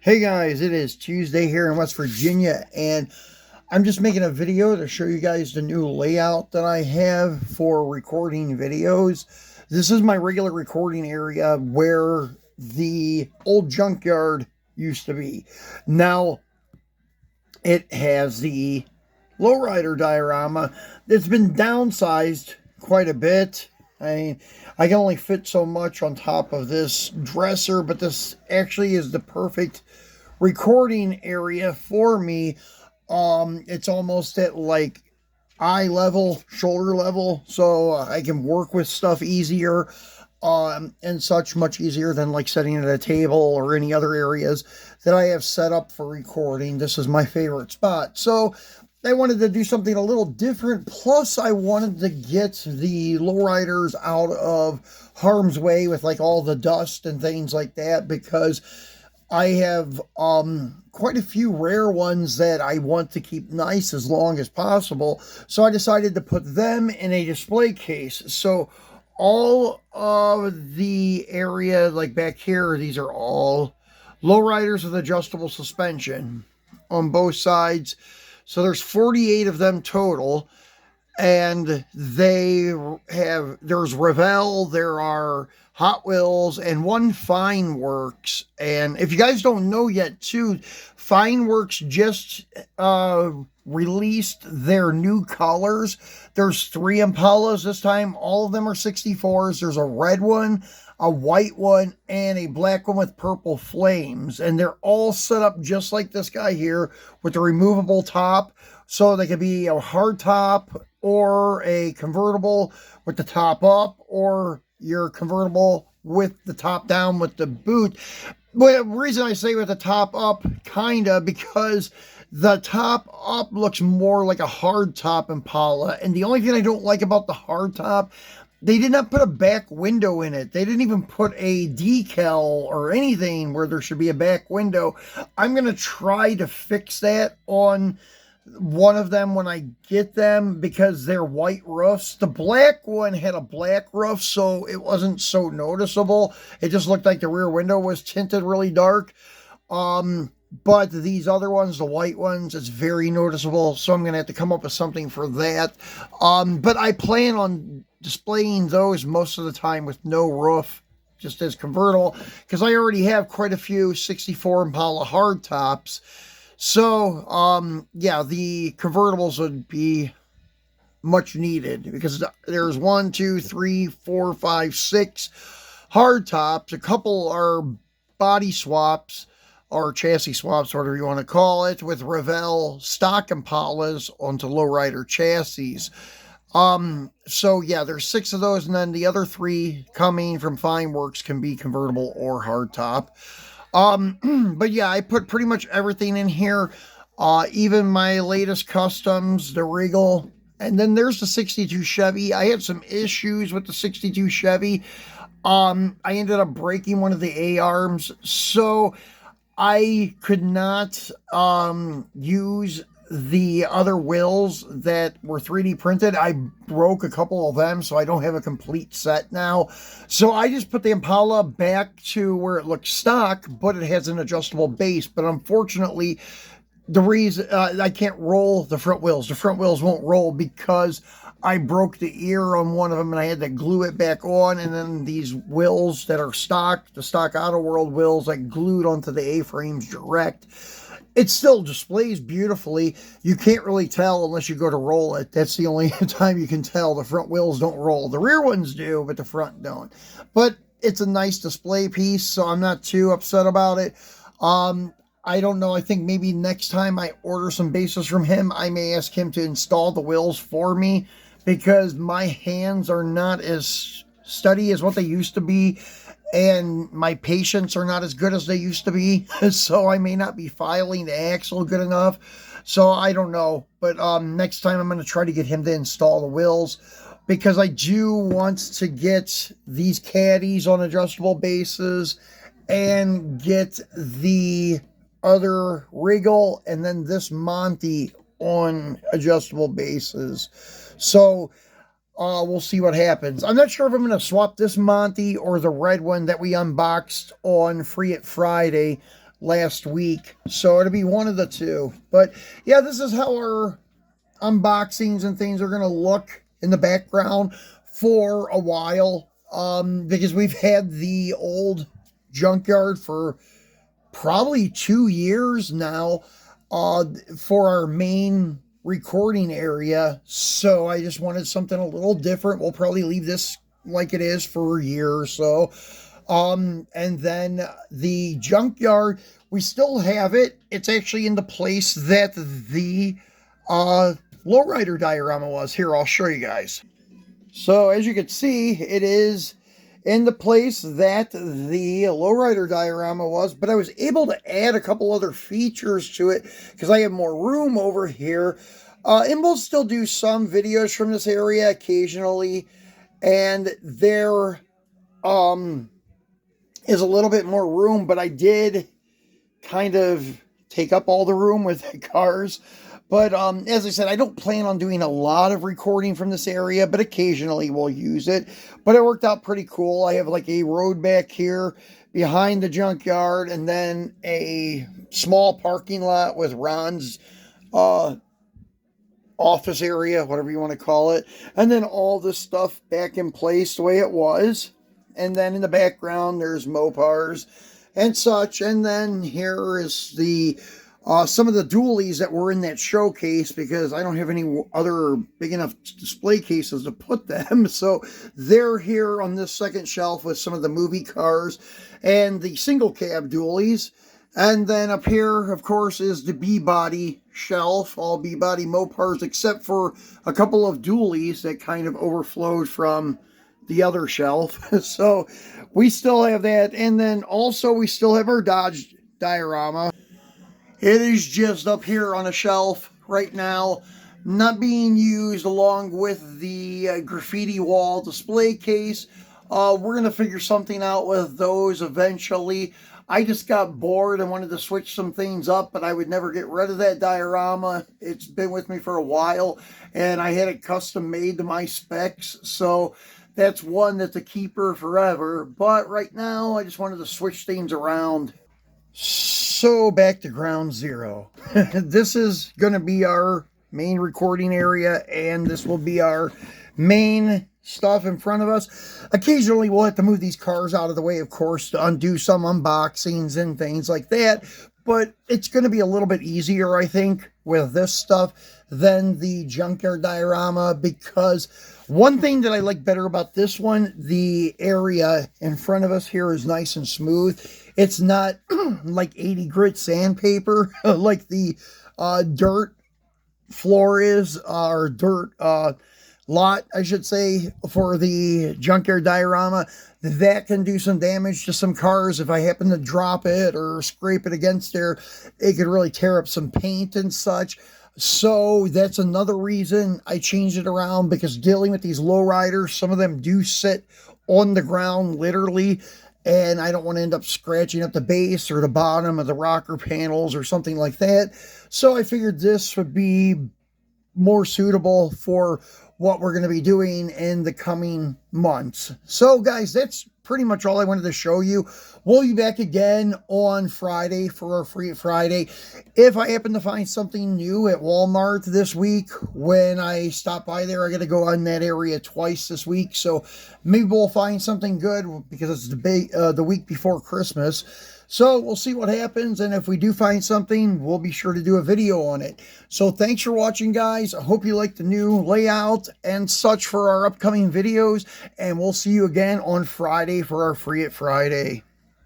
Hey guys, it is Tuesday here in West Virginia, and I'm just making a video to show you guys the new layout that I have for recording videos. This is my regular recording area where the old junkyard used to be. Now it has the Lowrider diorama that's been downsized quite a bit. I can only fit so much on top of this dresser, but this actually is the perfect recording area for me. It's almost at like eye level, shoulder level, so I can work with stuff easier, and such, much easier than like sitting at a table or any other areas that I have set up for recording. This is my favorite spot. So I wanted to do something a little different. Plus, I wanted to get the lowriders out of harm's way with like all the dust and things like that, because I have quite a few rare ones that I want to keep nice as long as possible. So I decided to put them in a display case. So all of the area like back here, these are all lowriders with adjustable suspension on both sides. So there's 48 of them total, and there's Revell, there are Hot Wheels, and one Fineworks. And if you guys don't know yet too, Fineworks just released their new colors. There's 3 Impalas this time. All of them are 64s. There's a red one, a white one, and a black one with purple flames. And they're all set up just like this guy here with the removable top. So they could be a hard top or a convertible with the top up, or your convertible with the top down with the boot. But the reason I say with the top up, kinda, because the top up looks more like a hard top Impala. And the only thing I don't like about the hard top, they did not put a back window in it. They didn't even put a decal or anything where there should be a back window. I'm going to try to fix that on one of them when I get them, because they're white roofs. The black one had a black roof, so it wasn't so noticeable. It just looked like the rear window was tinted really dark. But these other ones, the white ones, it's very noticeable, so I'm going to have to come up with something for that. But I plan on displaying those most of the time with no roof, just as convertible, because I already have quite a few 64 Impala hardtops. So, yeah, the convertibles would be much needed, because there's 1, 2, 3, 4, 5, 6 hardtops. A couple are body swaps, or chassis swaps, whatever you want to call it, with Revell stock Impalas onto lowrider chassis. So yeah, there's 6 of those, and then the other 3 coming from Fineworks can be convertible or hardtop. But yeah, I put pretty much everything in here, even my latest customs, the Regal. And then there's the 62 Chevy. I had some issues with the 62 Chevy. I ended up breaking one of the A-arms, so I could not use the other wheels that were 3D printed. I broke a couple of them, so I don't have a complete set now. So I just put the Impala back to where it looks stock, but it has an adjustable base. But unfortunately, the reason I can't roll the front wheels. The front wheels won't roll because I broke the ear on one of them, and I had to glue it back on. And then these wheels that are stock, the stock Auto World wheels, I glued onto the A-frames direct. It still displays beautifully. You can't really tell unless you go to roll it. That's the only time you can tell. The front wheels don't roll. The rear ones do, but the front don't. But it's a nice display piece, so I'm not too upset about it. I don't know. I think maybe next time I order some bases from him, I may ask him to install the wheels for me, because my hands are not as steady as what they used to be, and my patience are not as good as they used to be. So I may not be filing the axle good enough. So I don't know. But next time I'm going to try to get him to install the wheels, because I do want to get these caddies on adjustable bases and get the other Regal and then this Monty on adjustable bases. So we'll see what happens. I'm not sure if I'm going to swap this Monty or the red one that we unboxed on Free It Friday. last week. So it'll be one of the two. But yeah, this is how our unboxings and things are going to look in the background for a while. Because we've had the old junkyard for probably 2 years now for our main recording area. So I just wanted something a little different. We'll probably leave this like it is for a year or so. And then the junkyard, we still have it. It's actually in the place that the Lowrider diorama was. Here, I'll show you guys. So as you can see, it is in the place that the Lowrider diorama was, but I was able to add a couple other features to it because I have more room over here. And we'll still do some videos from this area occasionally. And there is a little bit more room, but I did kind of take up all the room with the cars. But as I said, I don't plan on doing a lot of recording from this area, but occasionally we'll use it. But it worked out pretty cool. I have like a road back here behind the junkyard, and then a small parking lot with Ron's office area, whatever you want to call it. And then all this stuff back in place the way it was. And then in the background, there's Mopars and such. And then here is the some of the dualies that were in that showcase, because I don't have any other big enough display cases to put them. So they're here on this second shelf with some of the movie cars and the single cab dualies. And then up here, of course, is the B-body shelf, all B-body Mopars, except for a couple of dualies that kind of overflowed from the other shelf. So we still have that. And then also we still have our Dodge diorama. It is just up here on a shelf right now, not being used, along with the graffiti wall display case. We're going to figure something out with those eventually. I just got bored and wanted to switch some things up, but I would never get rid of that diorama. It's been with me for a while, and I had it custom made to my specs. So that's one that's a keeper forever. But right now, I just wanted to switch things around. So back to ground zero. This is going to be our main recording area, and this will be our main stuff in front of us. Occasionally we'll have to move these cars out of the way, of course, to undo some unboxings and things like that. But it's going to be a little bit easier, I think, with this stuff than the junkyard diorama, because one thing that I like better about this one, the area in front of us here is nice and smooth. It's not like 80 grit sandpaper like the dirt floor is, or dirt lot, I should say, for the junkyard diorama. That can do some damage to some cars. If I happen to drop it or scrape it against there, it could really tear up some paint and such. So that's another reason I changed it around, because dealing with these lowriders, some of them do sit on the ground literally, and I don't want to end up scratching up the base or the bottom of the rocker panels or something like that. So I figured this would be more suitable for what we're going to be doing in the coming months. So guys, that's pretty much all I wanted to show you. We'll be back again on Friday for our Free Friday. If I happen to find something new at Walmart this week, when I stop by there, I got to go on that area twice this week. So maybe we'll find something good, because it's the week before Christmas. So we'll see what happens, and if we do find something, we'll be sure to do a video on it. So thanks for watching, guys. I hope you like the new layout and such for our upcoming videos, and we'll see you again on Friday for our Free It Friday.